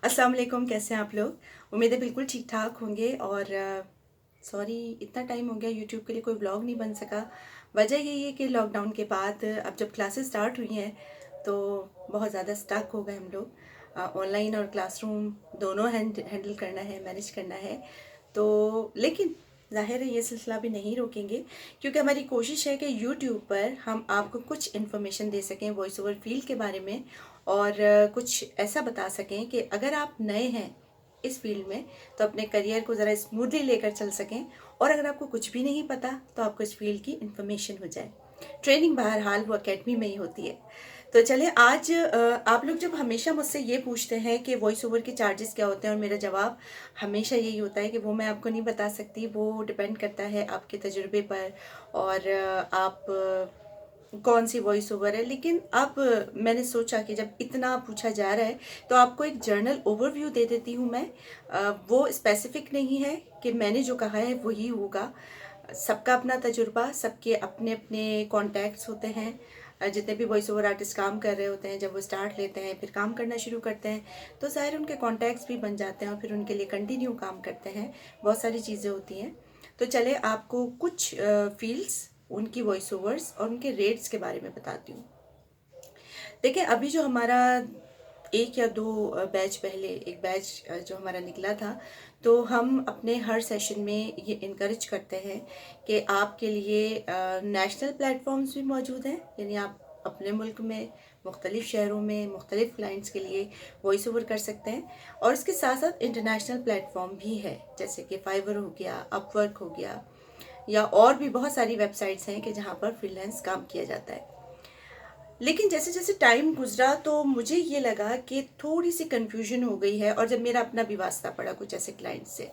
अस्सलाम वालेकुम। कैसे हैं आप लोग? उम्मीद है बिल्कुल ठीक ठाक होंगे। और सॉरी, इतना टाइम हो गया यूट्यूब के लिए कोई व्लॉग नहीं बन सका। वजह यही है कि लॉकडाउन के बाद अब जब क्लासेस स्टार्ट हुई हैं तो बहुत ज़्यादा स्टक हो गए हम लोग। ऑनलाइन और क्लासरूम दोनों हैंडल करना है, मैनेज करना है। तो लेकिन ज़ाहिर है ये सिलसिला भी नहीं रोकेंगे, क्योंकि हमारी कोशिश है कि यूट्यूब पर हम आपको कुछ इन्फॉर्मेशन दे सकें वॉइस ओवर फील्ड के बारे में, और कुछ ऐसा बता सकें कि अगर आप नए हैं इस फील्ड में तो अपने करियर को ज़रा स्मूथली लेकर चल सकें, और अगर आपको कुछ भी नहीं पता तो आपको इस फील्ड की इन्फॉर्मेशन हो जाए। ट्रेनिंग बहरहाल वो एकेडमी में ही होती है। तो चलिए आज आप लोग जब हमेशा मुझसे ये पूछते हैं कि वॉइस ओवर के चार्जेस क्या होते हैं, और मेरा जवाब हमेशा यही होता है कि वो मैं आपको नहीं बता सकती, वो डिपेंड करता है आपके तजुर्बे पर और आप कौन सी वॉइस ओवर है। लेकिन अब मैंने सोचा कि जब इतना पूछा जा रहा है तो आपको एक जर्नल ओवरव्यू दे देती हूँ मैं। वो स्पेसिफिक नहीं है कि मैंने जो कहा है वही होगा। सबका अपना तजुर्बा, सबके अपने अपने कॉन्टैक्ट्स होते हैं। जितने भी वॉइस ओवर आर्टिस्ट काम कर रहे होते हैं, जब वो स्टार्ट लेते हैं फिर काम करना शुरू करते हैं तो ज़ाहिर उनके कॉन्टैक्ट्स भी बन जाते हैं और फिर उनके लिए कंटिन्यू काम करते हैं। बहुत सारी चीज़ें होती हैं। तो चले आपको कुछ फील्ड्स, उनकी वॉइस ओवर्स और उनके रेट्स के बारे में बताती हूँ। देखिए, अभी जो हमारा एक या दो बैच पहले एक बैच जो हमारा निकला था, तो हम अपने हर सेशन में ये इनकरेज करते हैं कि आपके लिए नेशनल प्लेटफॉर्म्स भी मौजूद हैं, यानी आप अपने मुल्क में मुख्तलिफ शहरों में मुख्तलिफ क्लाइंट्स के लिए वॉइस ओवर कर सकते हैं। और इसके साथ साथ इंटरनेशनल प्लेटफॉर्म भी है, जैसे कि फाइवर हो गया, अपवर्क हो गया, या और भी बहुत सारी वेबसाइट्स हैं कि जहाँ पर फ्रीलांस काम किया जाता है। लेकिन जैसे जैसे टाइम गुजरा तो मुझे ये लगा कि थोड़ी सी कंफ्यूजन हो गई है, और जब मेरा अपना भी वास्ता पड़ा कुछ ऐसे क्लाइंट से।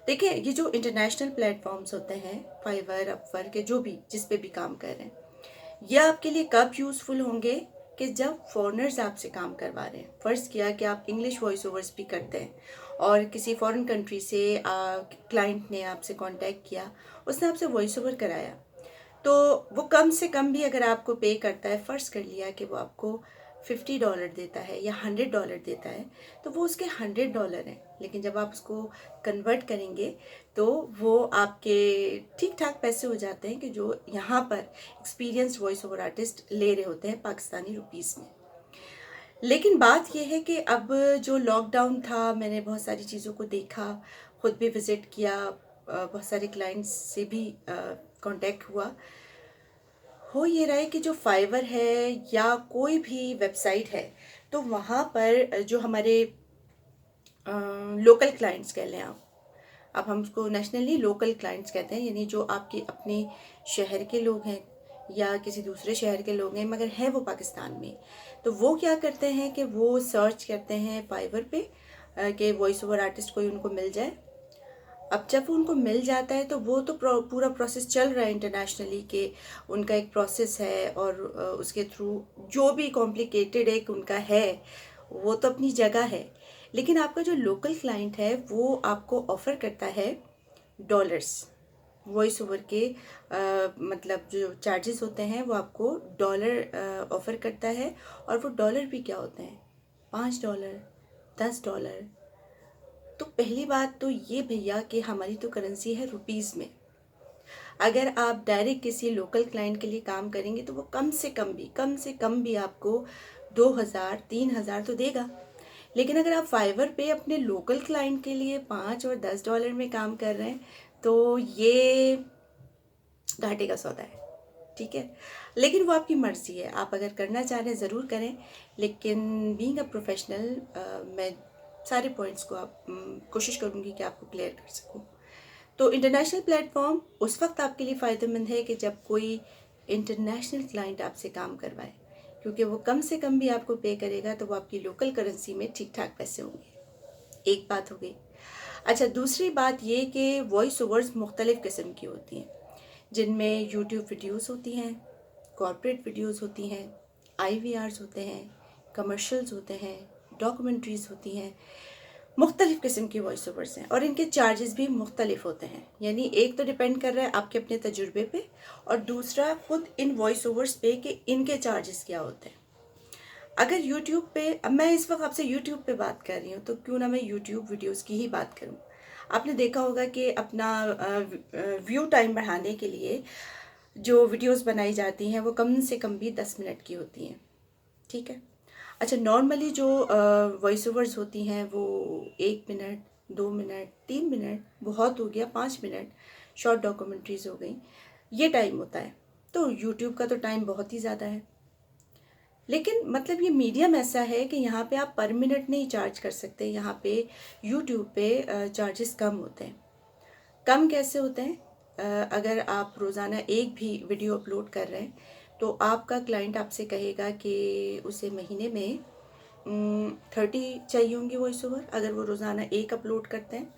देखिए, ये जो इंटरनेशनल प्लेटफॉर्म्स होते हैं, फाइवर, अपवर्क के जो भी जिस पे भी काम कर रहे हैं, ये आपके लिए कब यूज़फुल होंगे कि जब फॉरेनर्स आपसे काम करवा रहे हैं। फ़र्ज़ किया कि आप इंग्लिश वॉइस ओवर्स भी करते हैं और किसी फॉरेन कंट्री से क्लाइंट ने आपसे कांटेक्ट किया, उसने आपसे वॉइस ओवर कराया, तो वो कम से कम भी अगर आपको पे करता है, फ़र्ज़ कर लिया कि वो आपको $50 देता है या $100 देता है, तो वो उसके $100 हैं। लेकिन जब आप उसको कन्वर्ट करेंगे तो वो आपके ठीक ठाक पैसे हो जाते हैं कि जो यहाँ पर एक्सपीरियंस्ड वॉइस ओवर आर्टिस्ट ले रहे होते हैं पाकिस्तानी रुपीस में। लेकिन बात यह है कि अब जो लॉकडाउन था, मैंने बहुत सारी चीज़ों को देखा, खुद भी विज़िट किया, बहुत सारे क्लाइंट्स से भी कांटेक्ट हुआ। हो ये रहा है कि जो फाइवर है या कोई भी वेबसाइट है, तो वहाँ पर जो हमारे लोकल क्लाइंट्स कह लें आप, अब हम उसको नेशनली लोकल क्लाइंट्स कहते हैं, यानी जो आपके अपने शहर के लोग हैं या किसी दूसरे शहर के लोग हैं मगर हैं वो पाकिस्तान में, तो वो क्या करते हैं कि वो सर्च करते हैं फाइवर पे कि वॉइस ओवर आर्टिस्ट कोई उनको मिल जाए। अब जब वो उनको मिल जाता है तो वो तो पूरा प्रोसेस चल रहा है इंटरनेशनली, कि उनका एक प्रोसेस है और उसके थ्रू जो भी कॉम्प्लिकेटेड एक उनका है वो तो अपनी जगह है। लेकिन आपका जो लोकल क्लाइंट है वो आपको ऑफ़र करता है डॉलर्स। वॉइस ओवर के मतलब जो चार्जेस होते हैं वो आपको डॉलर ऑफ़र करता है। और वो डॉलर भी क्या होते हैं, $5, $10। तो पहली बात तो ये भैया कि हमारी तो करेंसी है रुपीज़ में। अगर आप डायरेक्ट किसी लोकल क्लाइंट के लिए काम करेंगे तो वो कम से कम भी आपको 2,000 3,000 तो देगा। लेकिन अगर आप फाइवर पे अपने लोकल क्लाइंट के लिए $5 और $10 में काम कर रहे हैं तो ये घाटे का सौदा है। ठीक है, लेकिन वो आपकी मर्ज़ी है, आप अगर करना चाह रहे हैं ज़रूर करें। लेकिन बीइंग अ प्रोफेशनल मैं सारे पॉइंट्स को कोशिश करूँगी कि आपको क्लियर कर सकूँ। तो इंटरनेशनल प्लेटफॉर्म उस वक्त आपके लिए फ़ायदेमंद है कि जब कोई इंटरनेशनल क्लाइंट आपसे काम करवाए, क्योंकि वो कम से कम भी आपको पे करेगा तो वो आपकी लोकल करेंसी में ठीक ठाक पैसे होंगे। एक बात हो गई। अच्छा, दूसरी बात ये कि वॉइस ओवर्स मुख्तलिफ़ किस्म की होती हैं, जिनमें यूट्यूब वीडियोस होती हैं, कॉर्पोरेट वीडियोस होती हैं, IVRs होते हैं, कमर्शियल्स होते हैं, डॉक्यूमेंट्रीज़ होती हैं। मुख्तलिफ़ किस्म की वॉइस ओवर्स हैं और इनके चार्जेस भी मुख्तलिफ होते हैं। यानी एक तो डिपेंड कर रहा है आपके अपने तजुर्बे पे, और दूसरा खुद इन वॉइस ओवर्स पे कि इनके चार्जेस क्या होते हैं। अगर यूट्यूब पे, अब मैं इस वक्त आपसे यूट्यूब पे बात कर रही हूँ तो क्यों ना मैं यूट्यूब वीडियोस की ही बात करूँ। आपने देखा होगा कि अपना व्यू टाइम बढ़ाने के लिए जो वीडियोस बनाई जाती हैं वो कम से कम भी 10 मिनट की होती हैं, ठीक है। अच्छा, नॉर्मली जो वॉइस ओवर्स होती हैं वो 1 मिनट, 2 मिनट, 3 मिनट, बहुत हो गया 5 मिनट, शॉर्ट डॉक्यूमेंट्रीज हो गई, ये टाइम होता है। तो यूट्यूब का तो टाइम बहुत ही ज़्यादा है, लेकिन मतलब ये मीडियम ऐसा है कि यहाँ पे आप पर मिनट नहीं चार्ज कर सकते। यहाँ पे यूट्यूब पे चार्जेस कम होते हैं। कम कैसे होते हैं? अगर आप रोज़ाना एक भी वीडियो अपलोड कर रहे हैं तो आपका क्लाइंट आपसे कहेगा कि उसे महीने में 30 चाहिए होंगे वॉइस ओवर, अगर वो रोज़ाना एक अपलोड करते हैं।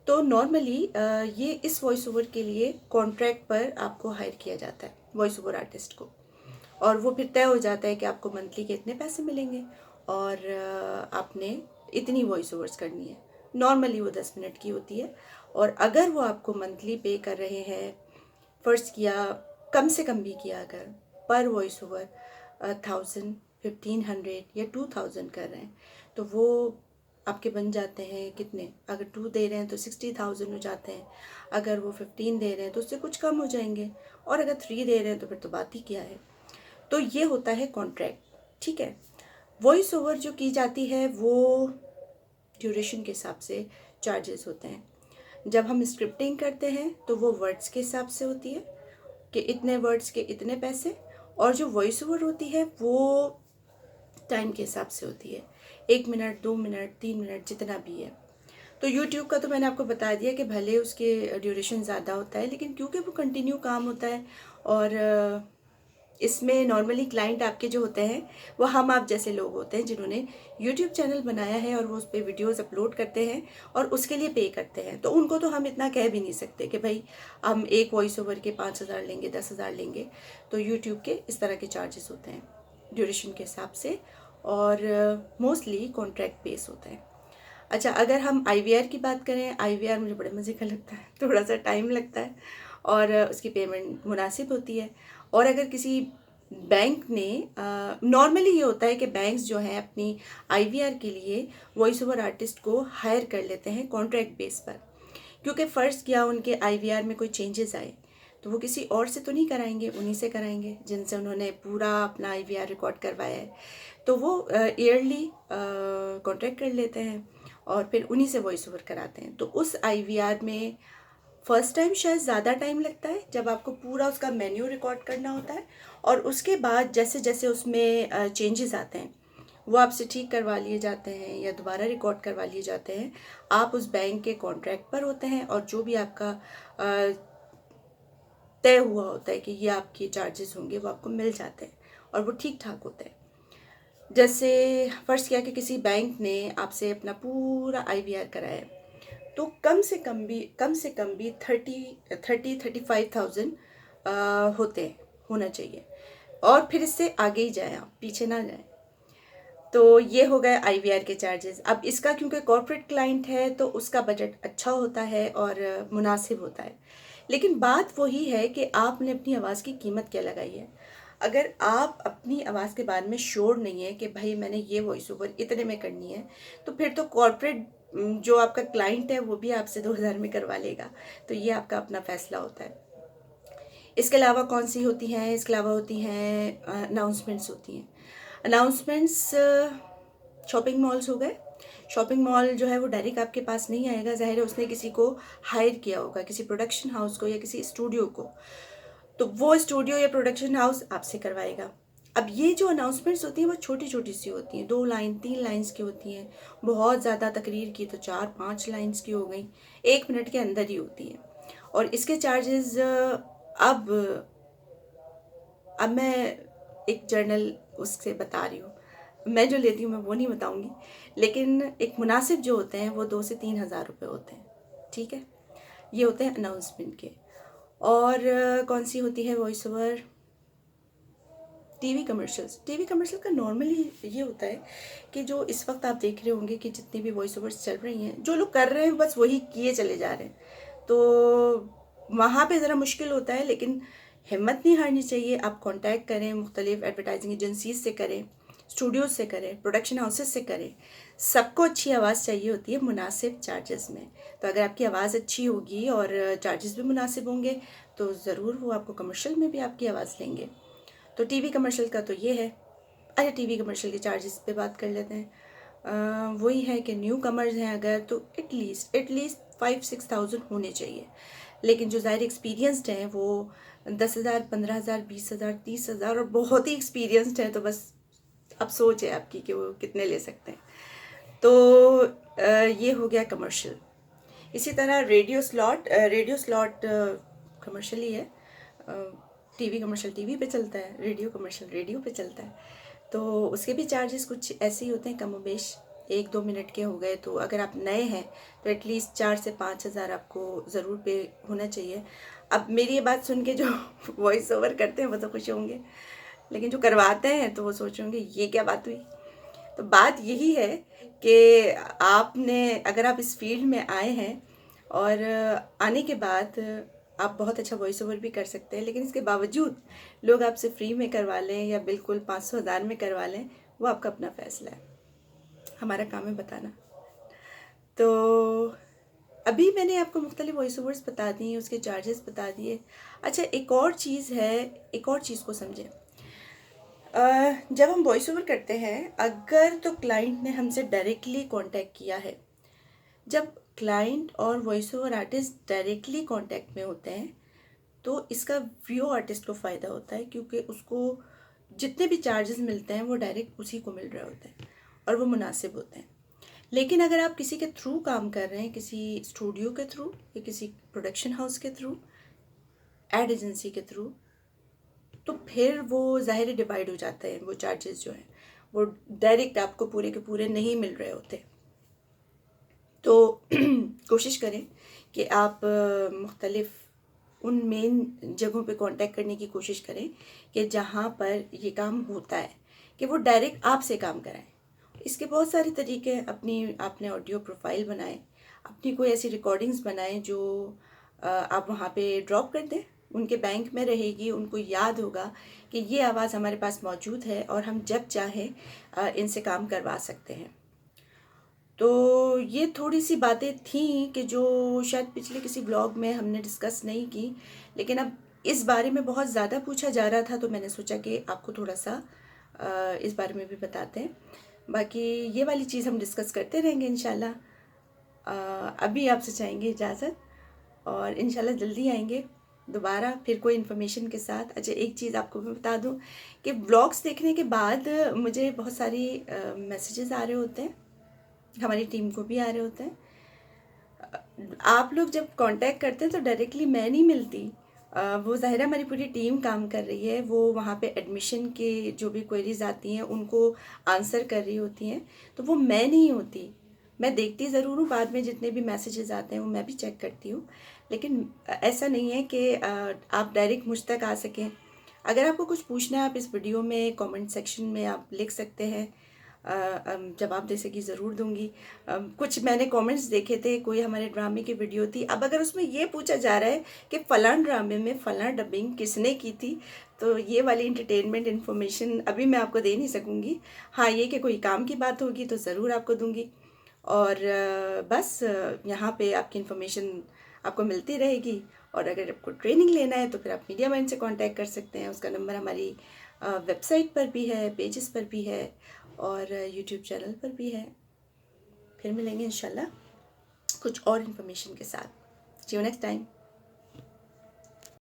तो नॉर्मली ये इस वॉइस ओवर के लिए कॉन्ट्रैक्ट पर आपको हायर किया जाता है वॉइस ओवर आर्टिस्ट को, और वो फिर तय हो जाता है कि आपको मंथली के इतने पैसे मिलेंगे और आपने इतनी वॉइस ओवर्स करनी है। नॉर्मली वो 10 मिनट की होती है, और अगर वो आपको मंथली पे कर रहे हैं, फ़र्ज़ किया कम से कम भी किया, अगर पर वॉइस ओवर 1000, 1500 या 2000 कर रहे हैं तो वो आपके बन जाते हैं कितने? अगर 2 दे रहे हैं तो 60,000 हो जाते हैं, अगर वो 15 दे रहे हैं तो उससे कुछ कम हो जाएंगे, और अगर 3 दे रहे हैं तो फिर तो बात ही क्या है। तो ये होता है कॉन्ट्रैक्ट, ठीक है। वॉइस ओवर जो की जाती है वो ड्यूरेशन के हिसाब से चार्जेस होते हैं। जब हम स्क्रिप्टिंग करते हैं तो वो वर्ड्स के हिसाब से होती है कि इतने वर्ड्स के इतने पैसे, और जो वॉइस ओवर होती है वो टाइम के हिसाब से होती है, 1 मिनट, 2 मिनट, 3 मिनट, जितना भी है। तो यूट्यूब का तो मैंने आपको बता दिया कि भले उसके ड्यूरेशन ज़्यादा होता है, लेकिन क्योंकि वो कंटिन्यू काम होता है, और इसमें नॉर्मली क्लाइंट आपके जो होते हैं वो हम आप जैसे लोग होते हैं जिन्होंने यूट्यूब चैनल बनाया है और वो उस पर वीडियोज़ अपलोड करते हैं और उसके लिए पे करते हैं। तो उनको तो हम इतना कह भी नहीं सकते कि भाई हम एक वॉइस ओवर के 5,000 लेंगे, 10,000 लेंगे। तो यूट्यूब के इस तरह के चार्जेस होते हैं ड्यूरेशन के हिसाब से, और मोस्टली कॉन्ट्रैक्ट बेस होता है। अच्छा, अगर हम आईवीआर की बात करें, आईवीआर मुझे बड़े मज़े का लगता है, थोड़ा सा टाइम लगता है और उसकी पेमेंट मुनासिब होती है। और अगर किसी बैंक ने, नॉर्मली ये होता है कि बैंक्स जो हैं अपनी आईवीआर के लिए वॉइस ओवर आर्टिस्ट को हायर कर लेते हैं कॉन्ट्रैक्ट बेस पर, क्योंकि फ़र्ज़ किया उनके आईवीआर में कोई चेंजेस आए तो वो किसी और से तो नहीं कराएंगे, उन्हीं से कराएंगे जिनसे उन्होंने पूरा अपना आईवीआर रिकॉर्ड करवाया है। तो वो ईयरली कॉन्ट्रैक्ट कर लेते हैं और फिर उन्हीं से वॉइस ओवर कराते हैं। तो उस आईवीआर में फ़र्स्ट टाइम शायद ज़्यादा टाइम लगता है जब आपको पूरा उसका मेन्यू रिकॉर्ड करना होता है, और उसके बाद जैसे जैसे उसमें चेंजेस आते हैं वो आपसे ठीक करवा लिए जाते हैं या दोबारा रिकॉर्ड करवा लिए जाते हैं। आप उस बैंक के कॉन्ट्रैक्ट पर होते हैं और जो भी आपका तय हुआ होता है कि ये आपके चार्जेस होंगे वो आपको मिल जाते हैं और वो ठीक ठाक होते हैं। जैसे फ़र्ज़ किया कि किसी बैंक ने आपसे अपना पूरा आईवीआर कराया, तो कम से कम भी 35,000 होते हैं, होना चाहिए, और फिर इससे आगे ही जाएं, आप पीछे ना जाएं। तो ये हो गए आईवीआर के चार्जेस। अब इसका क्योंकि कॉर्पोरेट क्लाइंट है तो उसका बजट अच्छा होता है और मुनासिब होता है, लेकिन बात वही है कि आपने अपनी आवाज़ की कीमत क्या लगाई है। अगर आप अपनी आवाज़ के बारे में श्योर नहीं है कि भाई मैंने ये वॉइस ओवर इतने में करनी है, तो फिर तो कॉर्पोरेट जो आपका क्लाइंट है वो भी आपसे 2,000 में करवा लेगा। तो ये आपका अपना फैसला होता है। इसके अलावा कौन सी होती हैं? इसके अलावा होती हैं अनाउंसमेंट्स होती हैं। अनाउंसमेंट्स शॉपिंग मॉल्स हो गए। शॉपिंग मॉल जो है वो डायरेक्ट आपके पास नहीं आएगा, ज़ाहिर है उसने किसी को हायर किया होगा, किसी प्रोडक्शन हाउस को या किसी स्टूडियो को, तो वो स्टूडियो या प्रोडक्शन हाउस आपसे करवाएगा। अब ये जो अनाउंसमेंट्स होती हैं वो छोटी छोटी सी होती हैं, 2 लाइन 3 लाइन्स की होती हैं। बहुत ज़्यादा तकरीर की तो 4-5 लाइन्स की हो गई, 1 मिनट के अंदर ही होती हैं। और इसके चार्जेस अब अब मैं एक जर्नल उससे बता रही हूँ, मैं जो लेती हूँ मैं वो नहीं बताऊँगी, लेकिन एक मुनासिब जो होते हैं वो 2 से 3 हज़ार रुपये होते हैं, ठीक है। ये होते हैं अनाउंसमेंट के। और कौन सी होती है voice over? TV commercials. TV commercial का नॉर्मली ये होता है कि जो इस वक्त आप देख रहे होंगे कि जितनी भी वॉइस ओवर्स चल रही हैं, जो लोग कर रहे हैं बस वही किए चले जा रहे हैं, तो वहाँ पे ज़रा मुश्किल होता है, लेकिन हिम्मत नहीं हारनी चाहिए। आप कांटेक्ट करें, मुख्तलिफ एडवर्टाइजिंग एजेंसीज से करें, स्टूडियोज से करें, प्रोडक्शन हाउसेस से करें, सबको अच्छी आवाज़ चाहिए होती है मुनासिब चार्जेस में। तो अगर आपकी आवाज़ अच्छी होगी और चार्जेस भी मुनासिब होंगे तो ज़रूर वो आपको कमर्शियल में भी आपकी आवाज़ लेंगे। तो टीवी कमर्शियल का तो ये है। अच्छा, टीवी कमर्शियल के चार्जेस पे बात कर लेते हैं। वही है कि न्यू कमर्स हैं अगर, तो एटलीस्ट 5-6 थाउजेंड होने चाहिए। लेकिन जो ज़ाहिर एक्सपीरियंसड हैं वो 10,000, 15,000, 20,000, 30,000, और बहुत ही एक्सपीरियंसड हैं तो बस अब सोच है आपकी कि वो कितने ले सकते हैं। तो ये हो गया कमर्शियल। इसी तरह रेडियो स्लॉट कमर्शियल ही है। टीवी कमर्शियल टीवी पे चलता है, रेडियो कमर्शियल रेडियो पे चलता है। तो उसके भी चार्जेस कुछ ऐसे ही होते हैं, कम बेश 1-2 मिनट के हो गए। तो अगर आप नए हैं तो एटलीस्ट 4 से 5 हज़ार आपको ज़रूर पे होना चाहिए। अब मेरी ये बात सुन के जो वॉइस ओवर करते हैं वो तो खुश होंगे, लेकिन जो करवाते हैं तो वो सोच होंगे ये क्या बात हुई। तो बात यही है कि आपने, अगर आप इस फील्ड में आए हैं और आने के बाद आप बहुत अच्छा वॉइस ओवर भी कर सकते हैं, लेकिन इसके बावजूद लोग आपसे फ्री में करवा लें या बिल्कुल 500-1000 में करवा लें, वो आपका अपना फ़ैसला है। हमारा काम है बताना। तो अभी मैंने आपको मुख्तलिफ वॉइस ओवर्स बता दिए, उसके चार्जेस बता दिए। अच्छा, एक और चीज़ है, एक और चीज़ को समझें। जब हम वॉइस ओवर करते हैं, अगर तो क्लाइंट ने हमसे डायरेक्टली कांटेक्ट किया है, जब क्लाइंट और voice over artist directly contact में होते हैं तो इसका वीडियो आर्टिस्ट को फ़ायदा होता है, क्योंकि उसको जितने भी चार्जेस मिलते हैं वो डायरेक्ट उसी को मिल रहे होते हैं और वो मुनासिब होते हैं। लेकिन अगर आप किसी के थ्रू काम कर रहे हैं, किसी स्टूडियो के थ्रू या किसी प्रोडक्शन हाउस के थ्रू, एड एजेंसी के थ्रू, तो फिर वो ज़ाहिर डिवाइड हो जाता है। वो चार्जेस जो हैं वो डायरेक्ट आपको पूरे के पूरे नहीं मिल रहे होते। तो कोशिश करें कि आप मुख्तलिफ उन मेन जगहों पे कांटेक्ट करने की कोशिश करें कि जहाँ पर ये काम होता है, कि वो डायरेक्ट आपसे काम कराएं। इसके बहुत सारे तरीके हैं। आपने ऑडियो प्रोफाइल बनाएं, अपनी कोई ऐसी रिकॉर्डिंग्स बनाएं जो आप वहाँ पे ड्रॉप कर दें, उनके बैंक में रहेगी, उनको याद होगा कि ये आवाज़ हमारे पास मौजूद है और हम जब चाहें इनसे काम करवा सकते हैं। तो ये थोड़ी सी बातें थीं कि जो शायद पिछले किसी ब्लॉग में हमने डिस्कस नहीं की, लेकिन अब इस बारे में बहुत ज़्यादा पूछा जा रहा था तो मैंने सोचा कि आपको थोड़ा सा इस बारे में भी बताते हैं। बाकी ये वाली चीज़ हम डिस्कस करते रहेंगे इंशाल्लाह। अभी आपसे चाहेंगे इजाज़त और इंशाल्लाह जल्दी आएंगे दोबारा फिर कोई इन्फॉर्मेशन के साथ। अच्छा, एक चीज़ आपको मैं बता दूं कि ब्लॉग्स देखने के बाद मुझे बहुत सारी मैसेजेस आ रहे होते हैं, हमारी टीम को भी आ रहे होते हैं। आप लोग जब कांटेक्ट करते हैं तो डायरेक्टली मैं नहीं मिलती, वो ज़ाहिर हमारी पूरी टीम काम कर रही है। वो वहाँ पे एडमिशन के जो भी क्वेरीज आती हैं उनको आंसर कर रही होती हैं, तो वो मैं नहीं होती। मैं देखती ज़रूर हूँ, बाद में जितने भी मैसेजेस आते हैं वो मैं भी चेक करती हूँ, लेकिन ऐसा नहीं है कि आप डायरेक्ट मुझ तक आ सकें। अगर आपको कुछ पूछना है आप इस वीडियो में कमेंट सेक्शन में आप लिख सकते हैं, जवाब दे सकी ज़रूर दूंगी। कुछ मैंने कमेंट्स देखे थे, कोई हमारे ड्रामे की वीडियो थी, अब अगर उसमें ये पूछा जा रहा है कि फ़लाँ ड्रामे में फ़लाँ डबिंग किसने की थी, तो ये वाली इंटरटेनमेंट इन्फॉर्मेशन अभी मैं आपको दे नहीं सकूँगी। हाँ, ये कि कोई काम की बात होगी तो ज़रूर आपको दूँगी। और बस यहाँ पे आपकी इन्फॉर्मेशन आपको मिलती रहेगी। और अगर आपको ट्रेनिंग लेना है तो फिर आप मीडिया माइंड से कांटेक्ट कर सकते हैं। उसका नंबर हमारी वेबसाइट पर भी है, पेजेस पर भी है और यूट्यूब चैनल पर भी है। फिर मिलेंगे इंशाल्लाह कुछ और इन्फॉर्मेशन के साथ। सी यू नेक्स्ट टाइम।